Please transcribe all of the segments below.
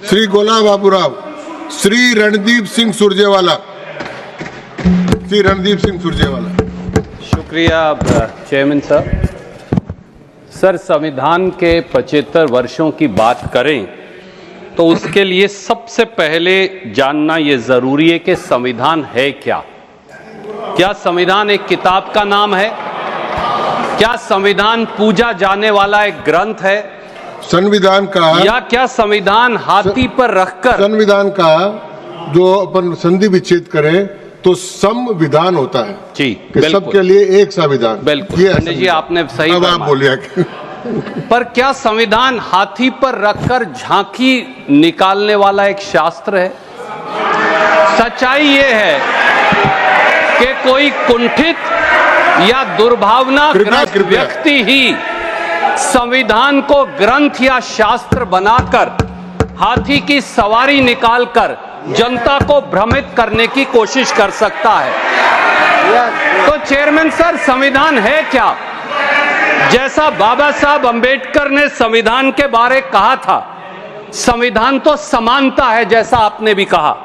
श्री गोला बाबूराव, श्री रणदीप सिंह सुरजेवाला, श्री रणदीप सिंह सुरजेवाला। शुक्रिया चेयरमैन साहब। सर, संविधान के 75 वर्षों की बात करें तो उसके लिए सबसे पहले जानना यह जरूरी है कि संविधान है क्या। क्या संविधान एक किताब का नाम है? क्या संविधान पूजा जाने वाला एक ग्रंथ है? संविधान का, या क्या संविधान हाथी पर रखकर, संविधान का जो अपन संधि विच्छेद करें तो संविधान होता है जी, कि सबके लिए एक संविधान। बिल्कुल पंडित जी, आपने सही अब आप बोलिए। पर क्या संविधान हाथी पर रखकर झांकी निकालने वाला एक शास्त्र है? सच्चाई ये है कि कोई कुंठित या दुर्भावनाग्रस्त व्यक्ति ही संविधान को ग्रंथ या शास्त्र बनाकर हाथी की सवारी निकालकर जनता को भ्रमित करने की कोशिश कर सकता है। तो चेयरमैन सर, संविधान है क्या? जैसा बाबा साहब अंबेडकर ने संविधान के बारे कहा था, संविधान तो समानता है, जैसा आपने भी कहा,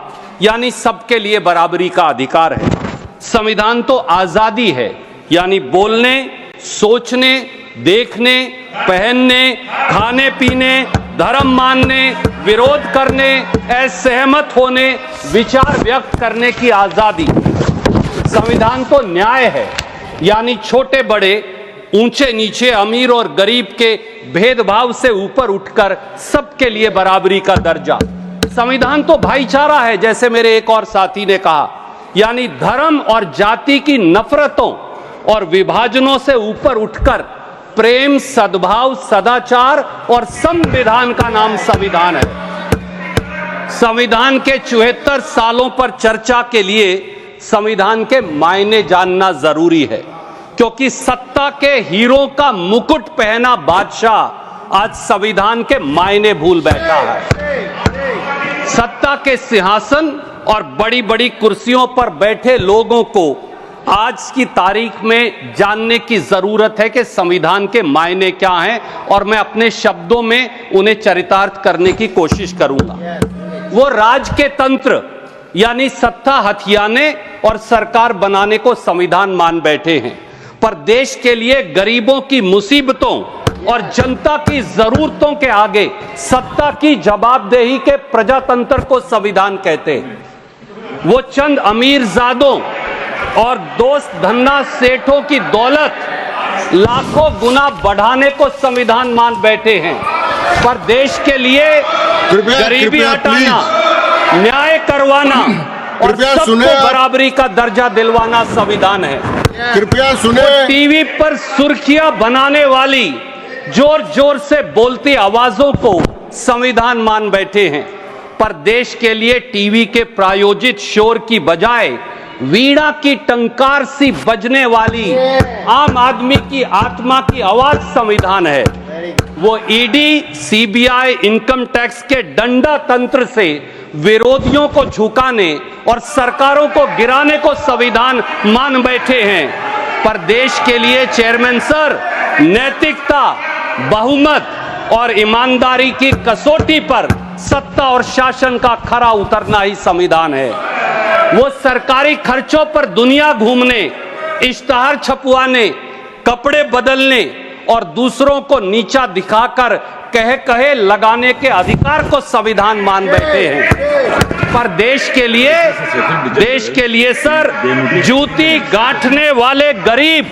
यानी सबके लिए बराबरी का अधिकार है। संविधान तो आजादी है, यानी बोलने, सोचने, देखने, पहनने, खाने पीने, धर्म मानने, विरोध करने, असहमत होने, विचार व्यक्त करने की आजादी। संविधान तो न्याय है, यानी छोटे बड़े, ऊंचे नीचे, अमीर और गरीब के भेदभाव से ऊपर उठकर सबके लिए बराबरी का दर्जा। संविधान तो भाईचारा है, जैसे मेरे एक और साथी ने कहा, यानी धर्म और जाति की नफरतों और विभाजनों से ऊपर उठकर प्रेम, सद्भाव, सदाचार और संविधान का नाम संविधान है। संविधान के 74 सालों पर चर्चा के लिए संविधान के मायने जानना जरूरी है, क्योंकि सत्ता के हीरो का मुकुट पहना बादशाह आज संविधान के मायने भूल बैठा है। सत्ता के सिंहासन और बड़ी बड़ी कुर्सियों पर बैठे लोगों को आज की तारीख में जानने की जरूरत है कि संविधान के मायने क्या हैं, और मैं अपने शब्दों में उन्हें चरितार्थ करने की कोशिश करूंगा। वो राज के तंत्र, यानी सत्ता हथियाने और सरकार बनाने को संविधान मान बैठे हैं, पर देश के लिए गरीबों की मुसीबतों और जनता की जरूरतों के आगे सत्ता की जवाबदेही के प्रजातंत्र को संविधान कहते हैं। वो चंद अमीरजादों और दोस्त धन्ना सेठों की दौलत लाखों गुना बढ़ाने को संविधान मान बैठे हैं, पर देश के लिए गरीबी हटाना, न्याय करवाना और सबको बराबरी का दर्जा दिलवाना संविधान है। कृपया सुने। टीवी पर सुर्खियां बनाने वाली जोर जोर से बोलती आवाजों को संविधान मान बैठे हैं, पर देश के लिए टीवी के प्रायोजित शोर की बजाय वीणा की टंकार सी बजने वाली आम आदमी की आत्मा की आवाज संविधान है। वो ईडी, सीबीआई, इनकम टैक्स के डंडा तंत्र से विरोधियों को झुकाने और सरकारों को गिराने को संविधान मान बैठे हैं, पर देश के लिए चेयरमैन सर, नैतिकता, बहुमत और ईमानदारी की कसौटी पर सत्ता और शासन का खरा उतरना ही संविधान है। वो सरकारी खर्चों पर दुनिया घूमने, इश्तहार छपवाने, कपड़े बदलने और दूसरों को नीचा दिखाकर कहे लगाने के अधिकार को संविधान मान बैठे हैं, पर देश के लिए सर, जूती गांठने वाले गरीब,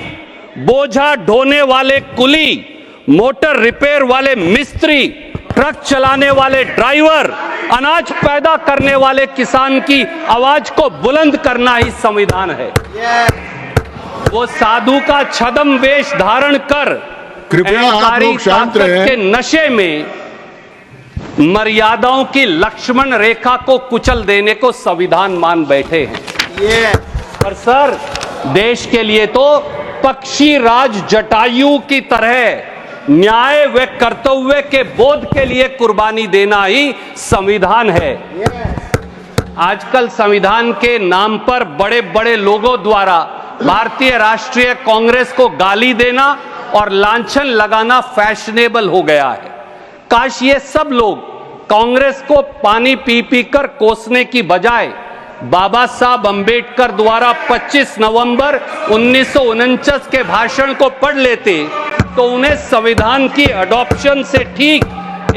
बोझा ढोने वाले कुली, मोटर रिपेयर वाले मिस्त्री, ट्रक चलाने वाले ड्राइवर, अनाज पैदा करने वाले किसान की आवाज को बुलंद करना ही संविधान है। वो साधु का छद्म वेश धारण कर अहंकारी ताकत के नशे में मर्यादाओं की लक्ष्मण रेखा को कुचल देने को संविधान मान बैठे हैं। पर सर, देश के लिए तो पक्षी राज जटायु की तरह न्याय व कर्तव्य के बोध के लिए कुर्बानी देना ही संविधान है। आजकल संविधान के नाम पर बड़े बड़े लोगों द्वारा भारतीय राष्ट्रीय कांग्रेस को गाली देना और लांछन लगाना फैशनेबल हो गया है। काश ये सब लोग कांग्रेस को पानी पी पी कर कोसने की बजाय बाबा साहब अंबेडकर द्वारा 25 नवंबर 1949 के भाषण को पढ़ लेते तो उन्हें संविधान की अडॉप्शन से ठीक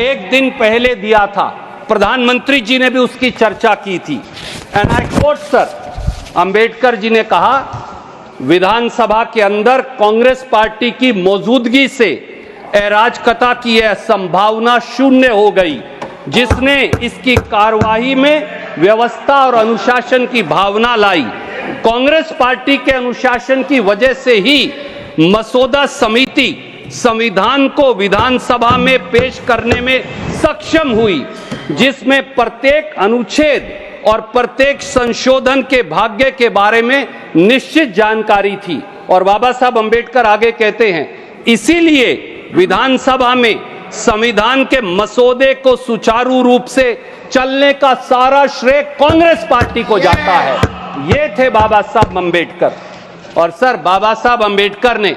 एक दिन पहले दिया था। प्रधानमंत्री जी ने भी उसकी चर्चा की थी। And I quote sir, Ambedkar ji ने कहा, विधानसभा के अंदर कांग्रेस पार्टी की मौजूदगी से अराजकता की यह संभावना शून्य हो गई, जिसने इसकी कार्यवाही में व्यवस्था और अनुशासन की भावना लाई। कांग्रेस पार्टी के अनुशासन की वजह से ही मसौदा समिति संविधान को विधानसभा में पेश करने में सक्षम हुई, जिसमें प्रत्येक अनुच्छेद और प्रत्येक संशोधन के भाग्य के बारे में निश्चित जानकारी थी। और बाबा साहब अंबेडकर आगे कहते हैं, इसीलिए विधानसभा में संविधान के मसौदे को सुचारू रूप से चलने का सारा श्रेय कांग्रेस पार्टी को जाता है। ये थे बाबा साहब अंबेडकर। और सर, बाबा साहब अंबेडकर ने,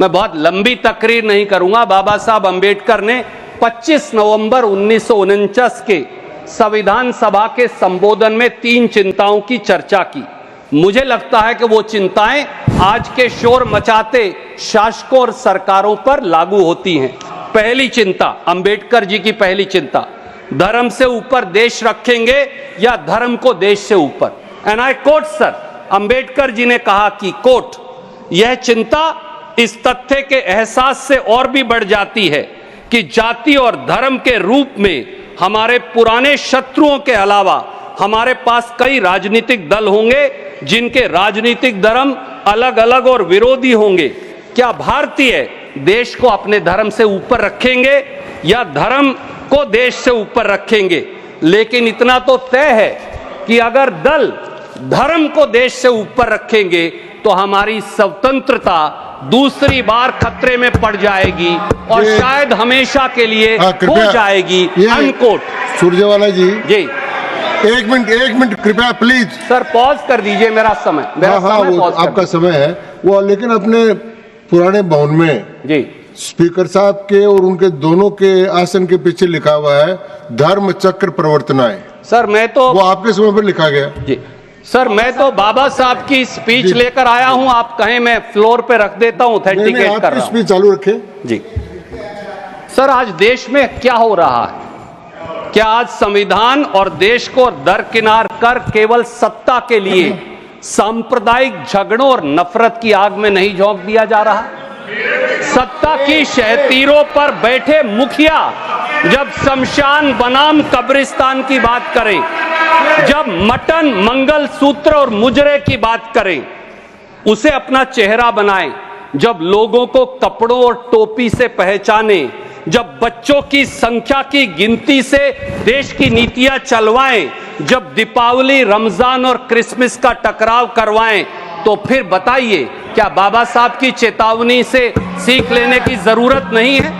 मैं बहुत लंबी तकरीर नहीं करूंगा, बाबा साहब अंबेडकर ने 25 नवंबर 1949 के संविधान सभा के संबोधन में 3 चिंताओं की चर्चा की। मुझे लगता है कि वो चिंताएं आज के शोर मचाते शासकों और सरकारों पर लागू होती हैं। पहली चिंता, अंबेडकर जी की पहली चिंता, धर्म से ऊपर देश रखेंगे या धर्म को देश से ऊपर। And I quote sir, Ambedkar ji ने कहा कि कोट, यह चिंता इस तथ्य के एहसास से और भी बढ़ जाती है कि जाति और धर्म के रूप में हमारे पुराने शत्रुओं के अलावा हमारे पास कई राजनीतिक दल होंगे जिनके राजनीतिक धर्म अलग अलग और विरोधी होंगे। क्या भारतीय देश को अपने धर्म से ऊपर रखेंगे या धर्म को देश से ऊपर रखेंगे? लेकिन इतना तो तय है कि अगर दल धर्म को देश से ऊपर रखेंगे तो हमारी स्वतंत्रता दूसरी बार खतरे में पड़ जाएगी और शायद हमेशा के लिए हो जाएगी। अनकोट। सुरजेवाला जी, एक मिनट कृपया प्लीज। सर पॉज कर दीजिए, मेरा समय वो आपका समय है वो, लेकिन अपने पुराने भवन में जी स्पीकर साहब के और उनके दोनों के आसन के पीछे लिखा हुआ है धर्म चक्र प्रवर्तनाएं। सर मैं तो, वो आपके समय पर लिखा गया जी सर, मैं तो बाबा साहब की स्पीच लेकर आया हूं, आप कहें मैं फ्लोर पे रख देता हूं, ऑथेंटिकेट कर रहा हूं। स्पीच चालू रखें जी। सर, आज देश में क्या हो रहा है? क्या आज संविधान और देश को दरकिनार कर केवल सत्ता के लिए सांप्रदायिक झगड़ों और नफरत की आग में नहीं झोंक दिया जा रहा? सत्ता की शहतीरों पर बैठे मुखिया जब शमशान बनाम कब्रिस्तान की बात करें, जब मटन, मंगल सूत्र और मुजरे की बात करें, उसे अपना चेहरा बनाएं, जब लोगों को कपड़ों और टोपी से पहचाने, जब बच्चों की संख्या की गिनती से देश की नीतियां चलवाएं, जब दीपावली, रमजान और क्रिसमस का टकराव करवाएं, तो फिर बताइए क्या बाबा साहब की चेतावनी से सीख लेने की जरूरत नहीं है?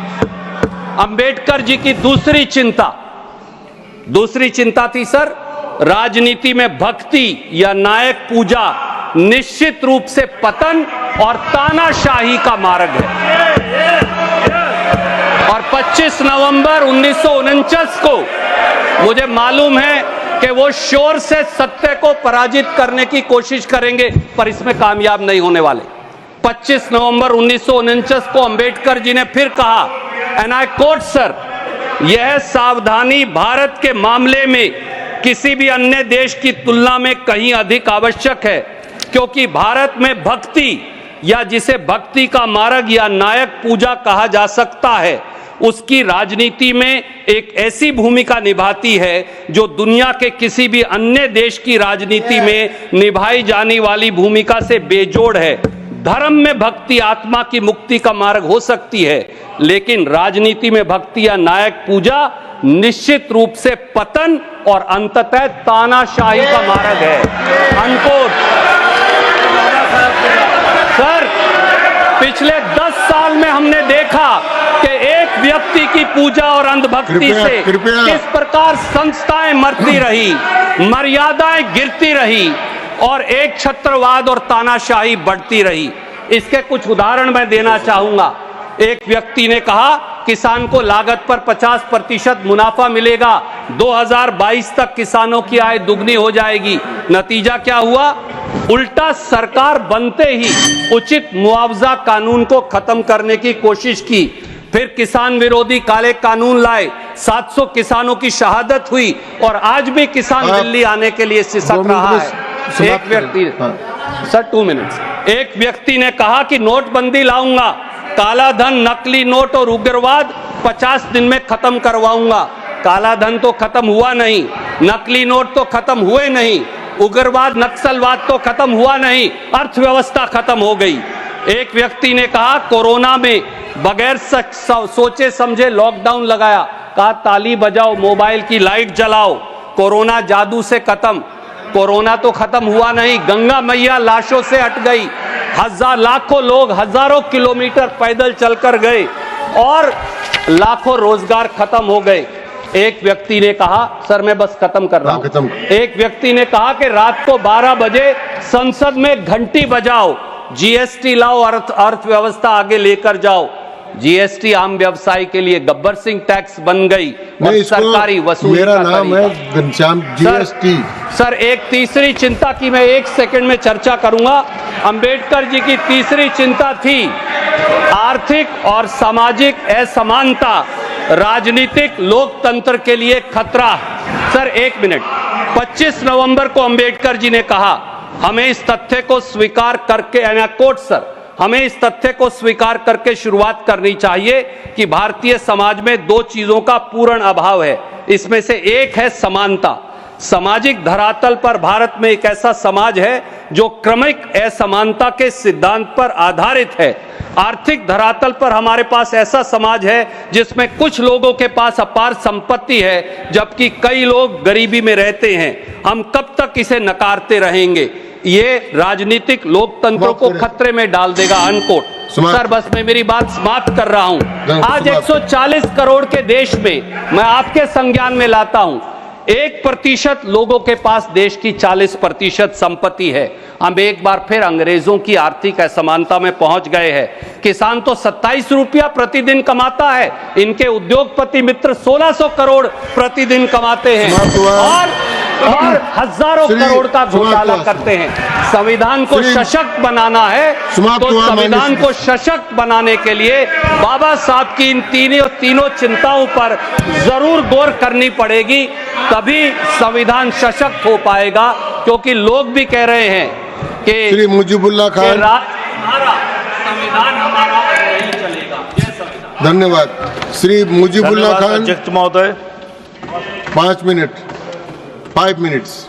अंबेडकर जी की दूसरी चिंता थी सर, राजनीति में भक्ति या नायक पूजा निश्चित रूप से पतन और तानाशाही का मार्ग है। और 25 नवंबर 1949 को मुझे मालूम है कि वो शोर से सत्य को पराजित करने की कोशिश करेंगे, पर इसमें कामयाब नहीं होने वाले। 25 नवंबर 1949 को अंबेडकर जी ने फिर कहा, एंड आई कोट सर, यह सावधानी भारत के मामले में किसी भी अन्य देश की तुलना में कहीं अधिक आवश्यक है, क्योंकि भारत में भक्ति या जिसे भक्ति का मार्ग या नायक पूजा कहा जा सकता है, उसकी राजनीति में एक ऐसी भूमिका निभाती है जो दुनिया के किसी भी अन्य देश की राजनीति में निभाई जाने वाली भूमिका से बेजोड़ है। धर्म में भक्ति आत्मा की मुक्ति का मार्ग हो सकती है, लेकिन राजनीति में भक्ति या नायक पूजा निश्चित रूप से पतन और अंततः तानाशाही का मार्ग है। अनकोट। सर, पिछले 10 साल में हमने देखा कि एक व्यक्ति की पूजा और अंधभक्ति से किस प्रकार संस्थाएं मरती रही, मर्यादाएं गिरती रही और एक छत्रवाद और तानाशाही बढ़ती रही। इसके कुछ उदाहरण मैं देना चाहूंगा। एक व्यक्ति ने कहा किसान को लागत पर 50% मुनाफा मिलेगा, 2022 तक किसानों की आय दुगनी हो जाएगी। नतीजा क्या हुआ? उल्टा सरकार बनते ही उचित मुआवजा कानून को खत्म करने की कोशिश की, फिर किसान विरोधी काले कानून लाए, 700 किसानों की शहादत हुई और आज भी किसान दिल्ली आने के लिए सिसक रहा है। एक व्यक्ति, सर 2 मिनट्स, एक व्यक्ति ने कहा कि नोटबंदी लाऊंगा, काला धन, नकली नोट और उग्रवाद 50 दिन में खत्म करवाऊंगा। काला धन तो खत्म हुआ नहीं, नकली नोट तो खत्म हुए नहीं, उग्रवाद नक्सलवाद तो खत्म हुआ नहीं, अर्थव्यवस्था खत्म हो गई। एक व्यक्ति ने कहा कोरोना में बगैर सोचे समझे लॉकडाउन लगाया, कहा ताली बजाओ, मोबाइल की लाइट जलाओ, कोरोना जादू से खत्म। कोरोना तो खत्म हुआ नहीं, गंगा मैया लाशों से हट गई, लाखों लोग हजारों किलोमीटर पैदल चलकर गए और लाखों रोजगार खत्म हो गए। एक व्यक्ति ने कहा, सर मैं बस खत्म कर रहा हूं, एक व्यक्ति ने कहा कि रात को 12 बजे संसद में घंटी बजाओ, जीएसटी लाओ, अर्थव्यवस्था आगे लेकर जाओ। जीएसटी आम व्यवसाय के लिए गब्बर सिंह टैक्स बन गई और सरकारी वसूली मेरा नाम है घनश्याम जीएसटी। सर एक तीसरी चिंता की मैं 1 सेकंड में चर्चा करूंगा। अंबेडकर जी की तीसरी चिंता थी आर्थिक और सामाजिक असमानता राजनीतिक लोकतंत्र के लिए खतरा। सर 1 मिनट, 25 नवंबर को अंबेडकर जी ने कहा हमें इस तथ्य को स्वीकार करके, कोट सर, हमें इस तथ्य को स्वीकार करके शुरुआत करनी चाहिए कि भारतीय समाज में 2 चीजों का पूर्ण अभाव है। इसमें से एक है समानता। सामाजिक धरातल पर भारत में एक ऐसा समाज है जो क्रमिक असमानता के सिद्धांत पर आधारित है। आर्थिक धरातल पर हमारे पास ऐसा समाज है जिसमें कुछ लोगों के पास अपार संपत्ति है जबकि कई लोग गरीबी में रहते हैं। हम कब तक इसे नकारते रहेंगे? ये राजनीतिक लोकतंत्र को खतरे में डाल देगा। अनकोट। सर बस मैं मेरी बात समाप्त कर रहा हूं। आज 140 करोड़ के देश में मैं आपके संज्ञान में लाता हूं 1% लोगों के पास देश की 40% संपत्ति है। हम एक बार फिर अंग्रेजों की आर्थिक असमानता में पहुंच गए हैं। किसान तो 27 रुपया प्रतिदिन कमाता है, इनके उद्योगपति मित्र 1600 करोड़ प्रतिदिन कमाते हैं और हजारों करोड़ का घोटाला करते हैं। संविधान को सशक्त बनाना है तो संविधान को सशक्त बनाने के लिए बाबा साहब की इन तीनों चिंताओं पर जरूर गौर करनी पड़ेगी, तभी संविधान सशक्त हो पाएगा। क्योंकि लोग भी कह रहे हैं कि श्री मुजीबुल्लाह खान, संविधान हमारा नहीं चलेगा। धन्यवाद। श्री मुजीबुल्लाह खान, अध्यक्ष महोदय, 5 मिनट्स।